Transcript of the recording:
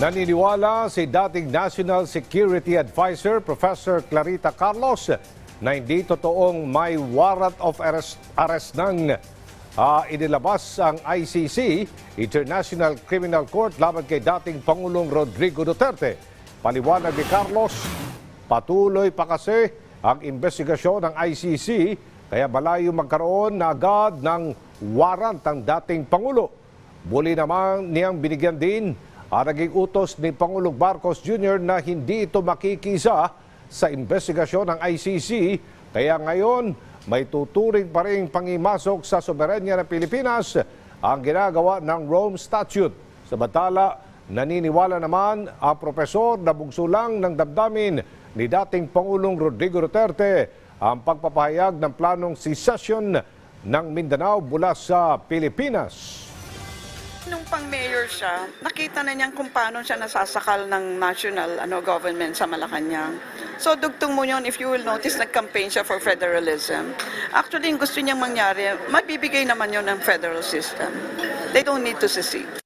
Naniniwala si dating National Security Advisor Professor Clarita Carlos na hindi totoong may warrant of arrest ng inilabas ang ICC, International Criminal Court, laban kay dating Pangulong Rodrigo Duterte. Paliwanag ni Carlos, patuloy pa kasi ang investigasyon ng ICC kaya malayo magkaroon na agad ng warrant ang dating Pangulo. Muli naman niyang binigyan din ang naging utos ni Pangulong Marcos Jr. na hindi ito makikisa sa investigasyon ng ICC kaya ngayon may tuturing pa rin pangimasok sa soberanya ng Pilipinas ang ginagawa ng Rome Statute. Samantala, naniniwala naman ang profesor na bugso lang ng damdamin ni dating Pangulong Rodrigo Duterte ang pagpapahayag ng planong secession ng Mindanao mula sa Pilipinas. Nung pang-mayor siya, nakita na niyang kung paano siya nasasakal ng national government sa Malacanang. So dugtong mo yun, if you will notice, nag-campaign siya for federalism. Actually, yung gusto niyang mangyari, mabibigay naman yun ng federal system. They don't need to secede.